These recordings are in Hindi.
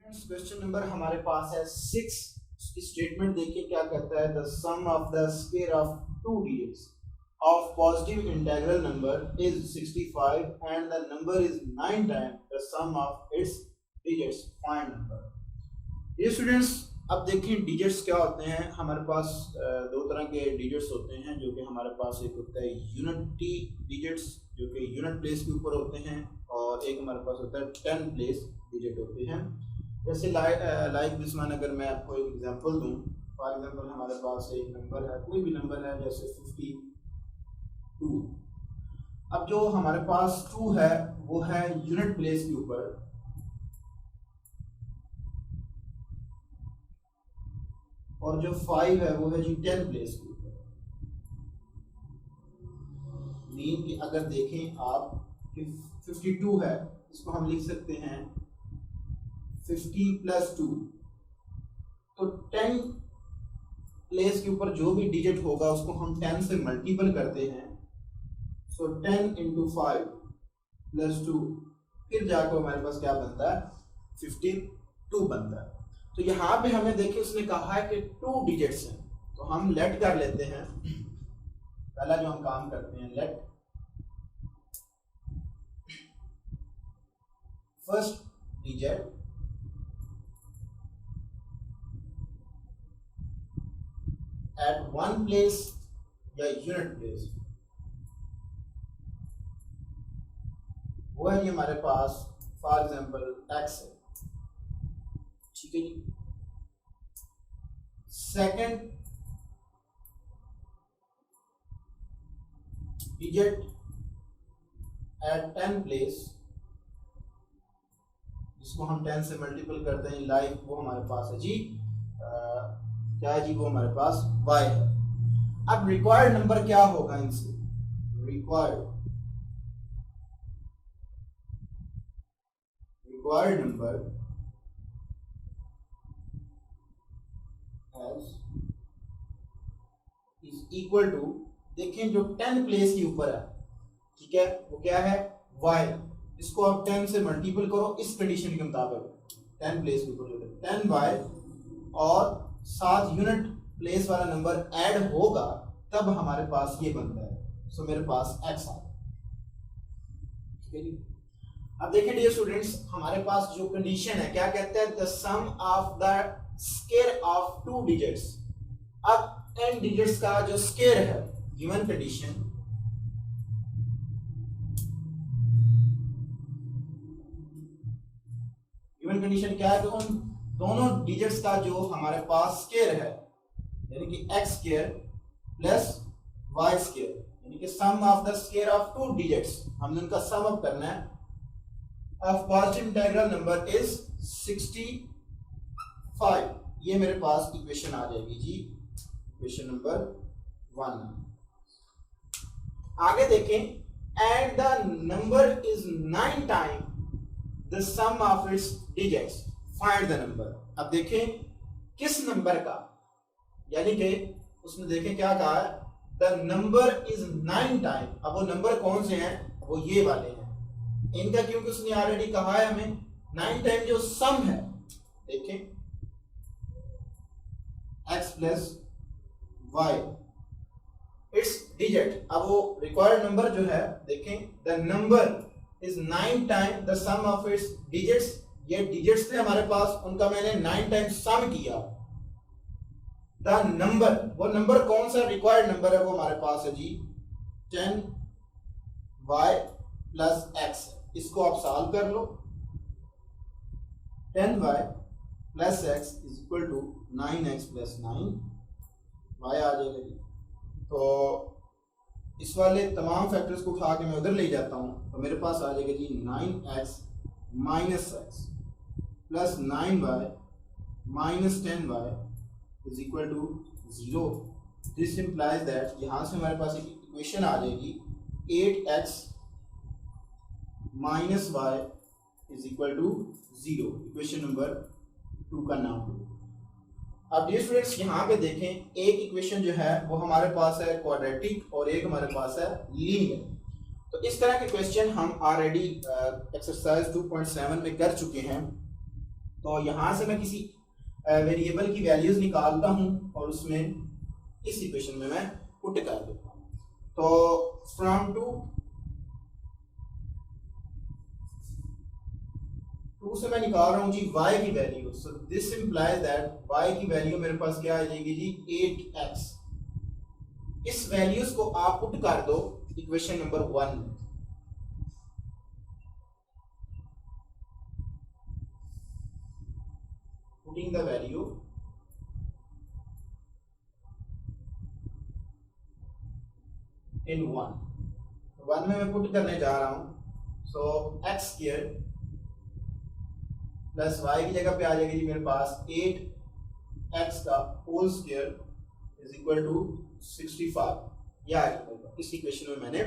क्वेश्चन नंबर हमारे पास है 6। स्टेटमेंट देखिए क्या कहता है। The sum of the square of two digits of positive integral number is 65 and the number is 9 time the sum of its digits, find number. ये स्टूडेंट्स अब देखिए डिजिट्स क्या होते हैं। हमारे पास दो तरह के डिजिट्स होते हैं जो कि हमारे पास एक होता है यूनिटी डिजिट्स जो कि यूनिट प्लेस के ऊपर होते हैं, और एक हमारे पास होता है 10 प्लेस डिजिट होते हैं। जैसे लाइक दिस वन, अगर मैं आपको एक एग्जांपल दूं, फॉर एग्जांपल हमारे पास एक नंबर है, कोई भी नंबर है जैसे 52। अब जो हमारे पास 2 है वो है यूनिट प्लेस के ऊपर, और जो 5 है वो है जी 10 प्लेस के ऊपर। मीन कि अगर देखें आप कि 52 है, इसको हम लिख सकते हैं 50 + 2, तो 10 प्लेस के ऊपर जो भी डिजिट होगा उसको हम 10 से मल्टीपल करते हैं। सो 10 × 5 + 2, फिर जाकर हमारे पास क्या बनता है, 52 बनता है। तो यहाँ पे हमें देखिए उसने कहा है कि 2 डिजिट्स हैं, तो हम लेट कर लेते हैं। पहला जो हम काम करते हैं, let first digit at one place या यूनिट प्लेस, वो है ये हमारे पास फॉर एग्जांपल x है, ठीक है जी। सेकंड डिजिट at 10 प्लेस, जिसको हम 10 से मल्टीपल करते हैं, लाइक वो हमारे पास है जी क्या है जी, वो हमारे पास y है। अब रिक्वायर्ड नंबर क्या होगा इनसे, required number is equal to, देखें जो 10 प्लेस के ऊपर है, ठीक है, वो क्या है, y। इसको आप 10 से मल्टीपल करो इस कंडीशन के मुताबिक, 10 प्लेस के ऊपर 10y और साथ यूनिट प्लेस वाला नंबर ऐड होगा, तब हमारे पास ये बनता है। सो मेरे पास x आ गया, ठीक है जी। अब देखिए डियर स्टूडेंट्स, हमारे पास जो कंडीशन है क्या कहता है, the sum of the square of 2 digits. अब 10 डिजिट्स का जो स्क्वायर है, गिवन कंडीशन, गिवन कंडीशन क्या है, तो उन दोनों डिजिट्स का जो हमारे पास स्क्वायर है, यानी कि x² + y², यानी कि sum of the square of 2 digits, हमने उनका सम अप करना है, of positive integral number is 65। ये मेरे पास इक्वेशन आ जाएगी जी, इक्वेशन नंबर 1। आगे देखें, and the number is 9 time the sum of its digits, find the number. अब देखें किस नंबर का, यानी कि उसने देखें क्या कहा है, द नंबर इज 9 टाइम। अब वो नंबर कौन से हैं, वो ये वाले हैं इनका, क्योंकि उसने ऑलरेडी कहा है हमें 9 टाइम जो सम है, देखें x + y इट्स डिजिट। अब वो रिक्वायर्ड नंबर जो है, देखें the number is 9 time the sum of its digits, ये डिजिट्स थे हमारे पास, उनका मैंने 9 टाइम सम किया। द नंबर, वो नंबर कौन सा रिक्वायर्ड नंबर है, वो हमारे पास है जी 10y + x। इसको आप सॉल्व कर लो, 10y + x = 9x + 9y आ जाएगा जी। तो इस वाले तमाम फैक्टर्स को उठा के मैं उधर ले जाता हूँ, तो मेरे पास आ जाएगा जी 9x - x + 9y - 10y = 0। This implies that, यहाँ से हमारे पास एक इक्वेशन आ जाएगी 8x - y = 0, इक्वेशन नंबर 2 का नाम। अब डियर स्टूडेंट्स यहाँ पे देखें, एक इक्वेशन जो है वो हमारे पास है क्वाड्रेटिक और एक हमारे पास है लीनियर। तो इस तरह के क्वेश्चन हम ऑलरेडी एक्सरसाइज 2.7 में कर चुके हैं। तो यहाँ से मैं किसी वेरिएबल की वैल्यूज निकालता हूँ और उसमें इस इक्वेशन में मैं पुट कर देता हूँ। तो फ्रॉम टू से मैं निकाल रहा हूँ जी y की value. So this implies that y की वैल्यू मेरे पास क्या आ जाएगी जी 8x। इस वैल्यूज को आप पुट कर दो इक्वेशन नंबर 1 में। पुटिंग द वैल्यू इन 1 में मैं पुट करने जा रहा हूं। सो x स्क्वायर प्लस y की जगह पे आ जाएगी मेरे पास 8x का whole square is equal to 65। या इस इक्वेशन में मैंने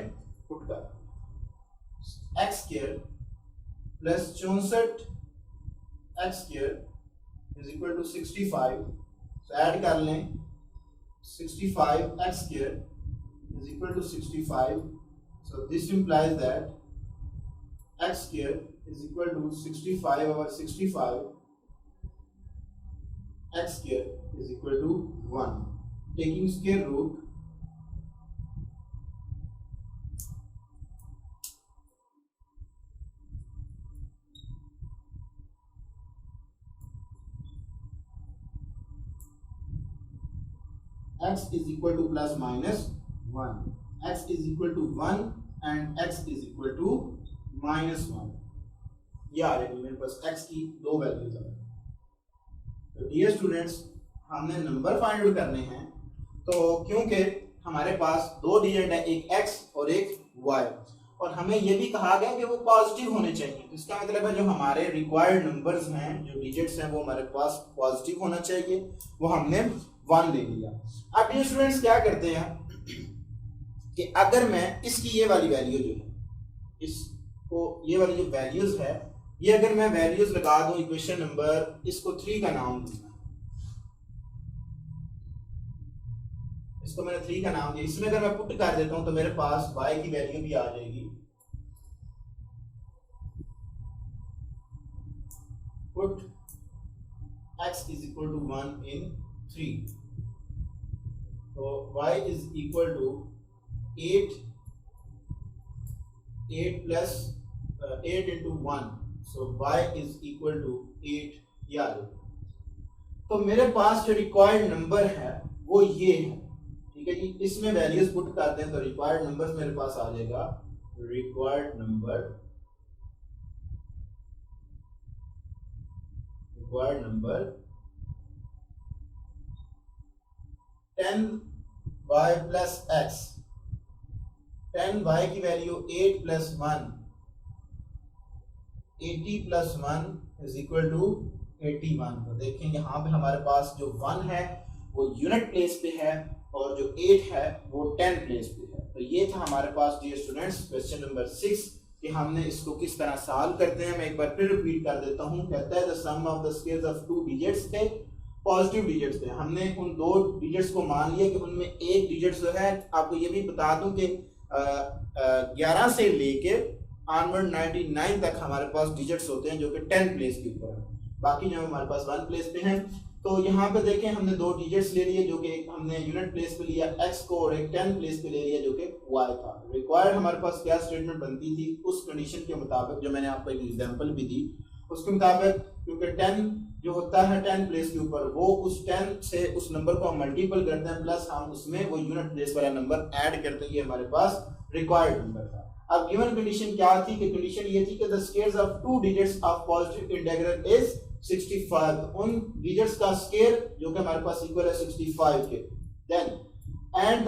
पुट कर x square plus 64 x square is equal to 65। तो ऐड कर लें 65 x square is equal to 65. So this implies that x square is equal to 65 over 65. X square is equal to 1. Taking square root, x is equal to plus minus 1, x is equal to 1 and x is equal to minus 1। ये आ रही है मेरे पास x की दो वैल्यूज आ रही है। तो डियर स्टूडेंट्स, हमने नंबर फाइंड आउट करने हैं। तो क्योंकि हमारे पास दो डिजिट है, एक x और एक y, और हमें ये भी कहा गया कि वो पॉजिटिव होने चाहिए। तो इसका मतलब है जो हमारे रिक्वायर्ड नंबर्स हैं, जो डिजिट्स हैं, वो हमारे पास पॉजिटिव होना चाहिए। वो हमने 1 ले लिया। अब डियर स्टूडेंट्स क्या करते हैं कि अगर मैं इसकी ये वाली वैल्यू जो है, इसको ये वाली जो वैल्यूज है, ये अगर मैं वैल्यूज लगा दूं इक्वेशन नंबर, इसको 3 का नाम दूंगा, इसको मैंने 3 का नाम दिया। इसमें अगर मैं पुट कर देता हूं तो मेरे पास y की वैल्यू भी आ जाएगी। Put x is equal to 1 in 3, तो y is equal to 8 plus 8 into 1, so y is equal to 8। यार तो मेरे पास जो रिक्वायर्ड नंबर है वो ये है, ठीक है जी। इसमें वैल्यूज पुट करते हैं तो रिक्वायर्ड नंबर मेरे पास आ जाएगा, required number 10y plus x। 10y की value 8 plus 1, 80 plus 1 is equal to 81। तो देखें यहाँ पे हमारे पास जो 1 है वो यूनिट प्लेस पे है और जो 8 है वो 10 प्लेस पे है। तो ये था हमारे पास डियर स्टूडेंट्स क्वेश्चन नंबर 6 कि हमने इसको किस तरह सॉल्व करते हैं। मैं एक बार फिर रिपीट कर देता हूँ। कहता है the sum of the squares of two digits थे, पॉजिटिव डिजिट्स थे। हमने उन दो डिजिट्स को मान लिया कि उनमें एक डिजिट जो है, आपको ये भी बता दूं कि 11 से लेके ऑनवर्ड 99 तक हमारे पास डिजिट्स होते हैं जो कि 10 प्लेस के ऊपर है, बाकी जो हमारे पास 1 प्लेस पे हैं। तो यहाँ पे देखें हमने दो डिजिट्स ले लिए जो कि एक हमने यूनिट प्लेस पे लिया x को और एक 10 प्लेस पे ले लिया जो कि y था। रिक्वायर्ड हमारे पास क्या स्टेटमेंट बनती थी उस कंडीशन के मुताबिक, जो मैंने आपको एक एग्जांपल भी दी उसके मुताबिक, क्योंकि 10 जो होता है 10 प्लेस के ऊपर, वो उस 10 से उस नंबर को हम मल्टीपल करते हैं प्लस हम उसमें वो यूनिट प्लेस वाला नंबर ऐड करते हैं। ये हमारे पास रिक्वायर्ड नंबर था। अब गिवन कंडीशन क्या थी कि कंडीशन ये थी कि the squares of two digits of positive integral is 65। उन डिजिट्स का स्क्वायर जो कि हमारे पास इक्वल है 65 के। देन एंड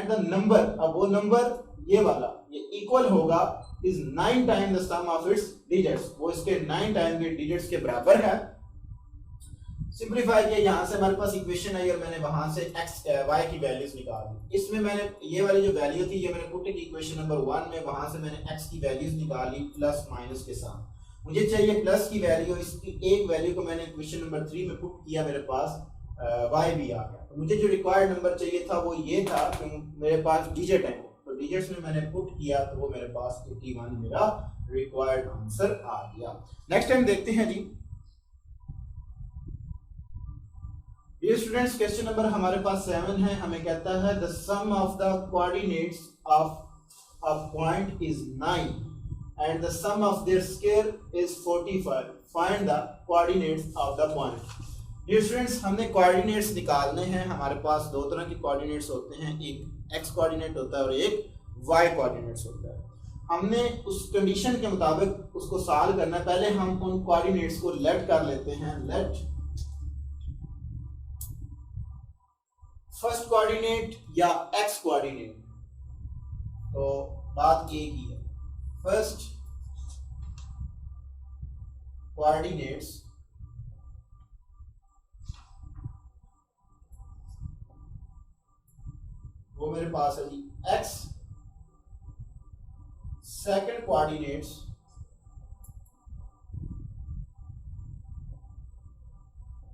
द नंबर, अब वो नंबर ये वाला ये इक्वल होगा is 9 time the sum of its digits, वो इसके 9 टाइम के डिजिट्स के बराबर है। सिंपलीफाई किया, यहाँ से हमारे पास इक्वेशन आई और मैंने वहां से x y की वैल्यूज निकाल दी। इसमें मैंने ये वाली जो वैल्यू थी ये मैंने पुट की इक्वेशन नंबर 1 में, वहां से मैंने x की वैल्यूज निकाली प्लस माइनस के साथ। मुझे चाहिए प्लस की वैल्यू, इसकी एक वैल्यू को मैंने इक्वेशन नंबर 3 में पुट किया, मेरे पास y भी आ गया। तो मुझे जो रिक्वायर्ड नंबर चाहिए था वो ये था कि मेरे पास डिजिट है, तो डिजिट्स में मैंने पुट किया तो वो मेरे पास 81 मेरा रिक्वायर्ड आंसर आ गया। नेक्स्ट टाइम देखते हैं जी डियर स्टूडेंट्स, क्वेश्चन नंबर हमारे पास 7 है। हमें कहता है the sum of the coordinates of a point is 9 and the sum of their square is 45. Find the coordinates of the point. Dear students, हमने coordinates निकालने हैं। हमारे पास दो तरह के coordinates होते हैं, एक x coordinate होता है और एक y coordinates होता है। हमने उस कंडीशन के मुताबिक उसको सॉल्व करना है। पहले हम उन coordinates को लेट कर लेते हैं। लेट फर्स्ट कोऑर्डिनेट या x कोऑर्डिनेट, तो बात एक ही है। फर्स्ट कोऑर्डिनेट्स वो मेरे पास है जी x। सेकंड कोऑर्डिनेट्स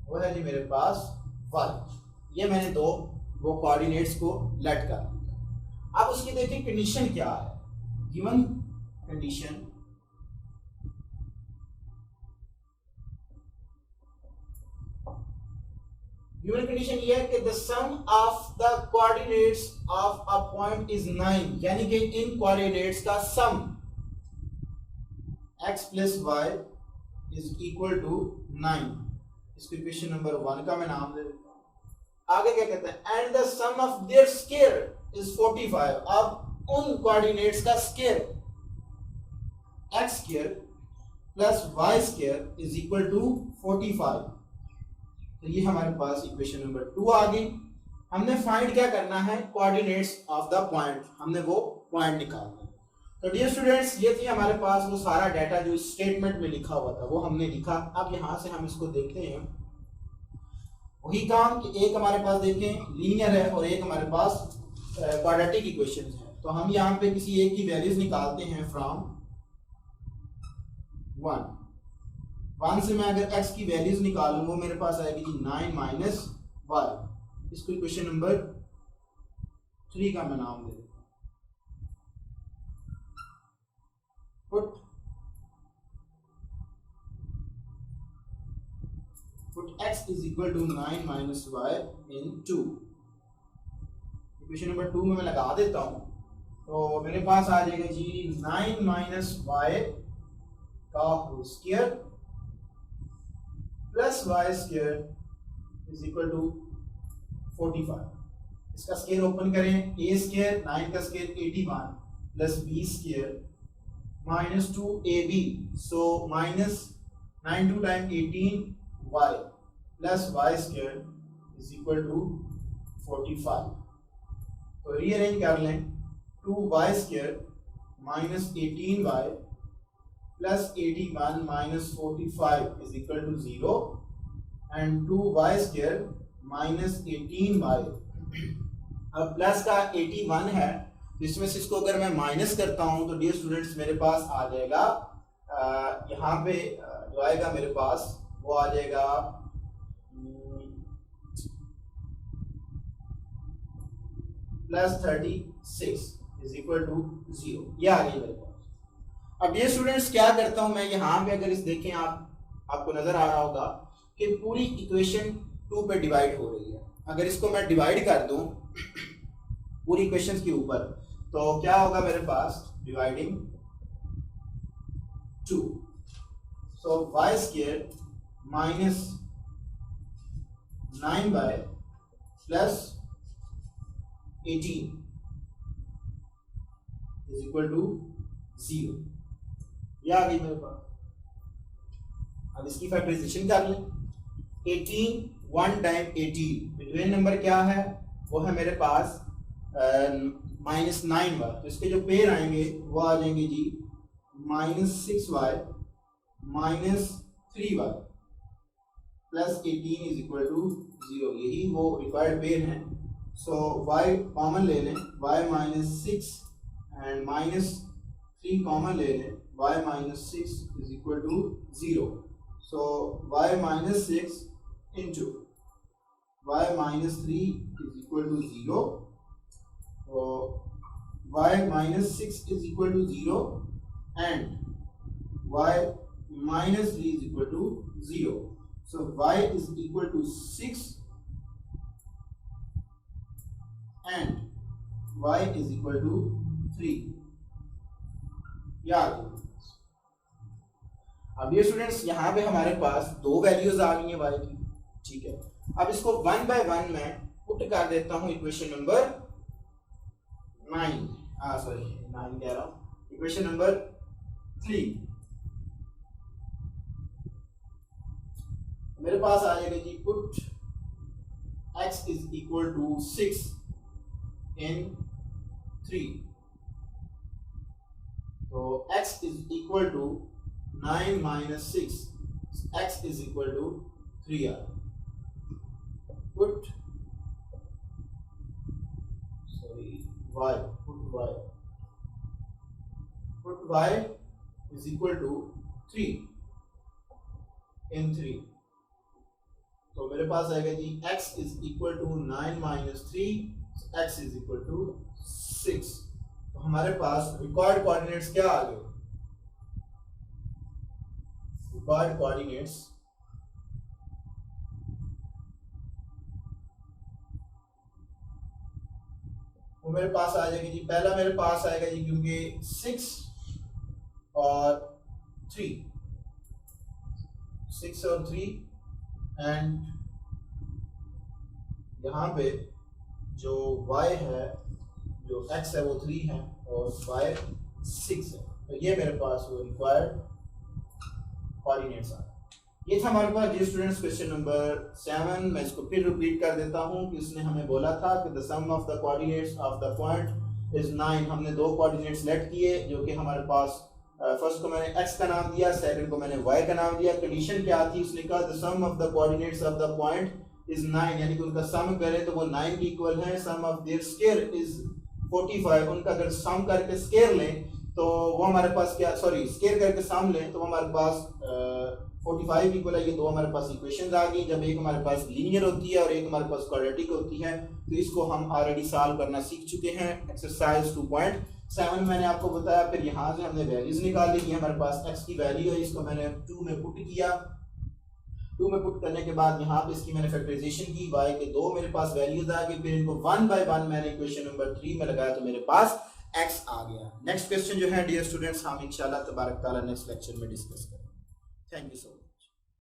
वो है जी मेरे पास y। ये मैंने दो वो कोऑर्डिनेट्स को लेट कर दिया। अब उसकी देखिए कंडीशन क्या है। गिवन कंडीशन ये है कि the sum of the coordinates of a point is 9, यानी कि इन कोऑर्डिनेट्स का sum x plus Y is equal to 9। इसको इक्वेशन नंबर 1 का मैं नाम दे देता हूं। आगे क्या कहते हैं, and the sum of their square is 45। अब उन कोऑर्डिनेट्स का square x square plus y square is equal to 45। तो ये हमारे पास इक्वेशन नंबर 2 आ गई। हमने फाइंड क्या करना है, कोऑर्डिनेट्स ऑफ द पॉइंट। हमने वो पॉइंट निकालना है। तो डियर स्टूडेंट्स, ये थी हमारे पास वो सारा डाटा जो स्टेटमेंट में लिखा हुआ था, वो हमने लिखा। अब यहां से हम इसको देखते हैं वही काम कि एक हमारे पास देखें लीनियर है और एक हमारे पास क्वाड्रेटिक इक्वेशंस है। तो हम यहाँ पे किसी एक की वैल्यूज निकालते हैं फ्रॉम 1 से मैं अगर x की वैल्यूज निकालूं वो मेरे पास आएगी जी 9 माइनस वाई। इसको इक्वेशन नंबर 3 का मैं नाम दे देता हूं। Put x is equal to 9 minus Y in 2। Equation number 2 में मैं लगा देता हूं, तो मेरे पास आ जाएगा जी 9 माइनस वाई का whole square plus Y square is equal to 45। इसका स्क्वायर ओपन करें, a स्क्वायर 9 का square 81 plus b square minus 2ab, so minus 9 2 time 18y plus y square is equal to 45। तो रीअरेंज कर लें, 2y square minus 18y plus 81 minus 45 is equal to 0 and 2y square minus 18y। अब प्लस का 81 है, इसमें से इसको अगर मैं माइनस करता हूं तो डियर स्टूडेंट्स मेरे पास आ जाएगा यहाँ पे जो आएगा मेरे पास वो आ जाएगा प्लस 36 इज इक्वल टू 0। ये आ गई मेरे पास। अब ये स्टूडेंट्स क्या करता हूं मैं यहाँ पे, अगर इस देखें आपको नजर आ रहा होगा कि पूरी इक्वेशन 2 पे डिवाइड हो रही है। अगर इसको मैं डिवाइड कर दूं पूरी इक्वेशंस के ऊपर, तो क्या होगा मेरे पास, dividing 2, so y square minus 9y plus 18 is equal to 0। ये आ गई मेरे पास। अब इसकी फैक्टराइजेशन कर लें। 18 1 टाइम 18 बिटवीन नंबर क्या है, वो है मेरे पास माइनस 9y। तो इसके जो पेयर आएंगे वो आ जाएंगे जी minus 6y minus 3y plus 18 is equal to 0। यही वो रिक्वायर्ड पेयर हैं। सो y कॉमन ले लें, y minus 6 and minus 3 common ले लें, y minus 6 is equal to 0. So y minus 6 into y minus 3 is equal to 0. So y minus 6 is equal to 0 and y minus 3 is equal to 0. So y is equal to 6 y is equal to 3। याद अब ये स्टूडेंट्स यहाँ पे हमारे पास दो वैल्यूज आ गई हैं y की, ठीक है। अब इसको 1 बाय 1 में पुट कर देता हूँ इक्वेशन नंबर 9 कह रहा हूँ, इक्वेशन नंबर 3। मेरे पास आ जाएगा जी put x is equal to 6 in 3, तो x is equal to 9 minus 6, x is equal to 3r। Put y is equal to 3 in 3, तो मेरे पास आएगा जी x is equal to 9 minus 3, x is equal to 6। तो हमारे पास रिक्वायर्ड कोऑर्डिनेट्स क्या आ गए? रिक्वायर्ड कोऑर्डिनेट्स वो मेरे पास आ जाएगी जी, पहला मेरे पास आएगा जी क्योंकि 6 और 3 एंड यहाँ पे जो y है, जो x है वो 3 है और y 6 है, तो ये मेरे पास वो रिक्वायर्ड कोऑर्डिनेट्स आ। ये था हमारे पास जी स्टूडेंट्स क्वेश्चन नंबर 7। मैं इसको फिर रिपीट कर देता हूँ कि इसने हमें बोला था कि the sum of the coordinates of the point is 9। हमने दो कोऑर्डिनेट्स सेलेक्ट किए जो कि हमारे पास फर्स्ट को मैंने x का नाम दिया, सेकंड को मैंने y का नाम दिया। कंडीशन क्या थी? उसने कहा the sum of the coordinates of the point is 9, यानी कि उनका सम करें तो वो 9 के इक्वल है। सम ऑफ देयर स्क्वायर इज 45, उनका अगर सम करके स्क्वायर लें तो वो हमारे पास क्या, सॉरी स्क्वायर करके सम लें तो वो हमारे पास 45 इक्वल है। ये दो हमारे पास इक्वेशंस आ गई। जब एक हमारे पास लीनियर होती है और एक हमारे पास क्वाड्रेटिक होती है तो इसको हम ऑलरेडी सॉल्व करना सीख चुके हैं। एक्सरसाइज 2.7 मैंने आपको बताया। फिर यहाँ से हमने वैल्यूज निकाली। ये हमारे पास x की वैल्यू है, इसको मैंने 2 में पुट किया। 2 में पुट करने के बाद यहाँ पे इसकी मैंने फैक्टराइजेशन की, y के दो मेरे पास वैल्यूज आ गई। फिर इनको 1 बाय 1 मैंने इक्वेशन नंबर 3 में लगाया तो मेरे पास x आ गया। नेक्स्ट क्वेश्चन जो है डियर स्टूडेंट्स हम इंशाल्लाह तबारक ताला नेक्स्ट लेक्चर में डिस्कस करेंगे। Thank you so much.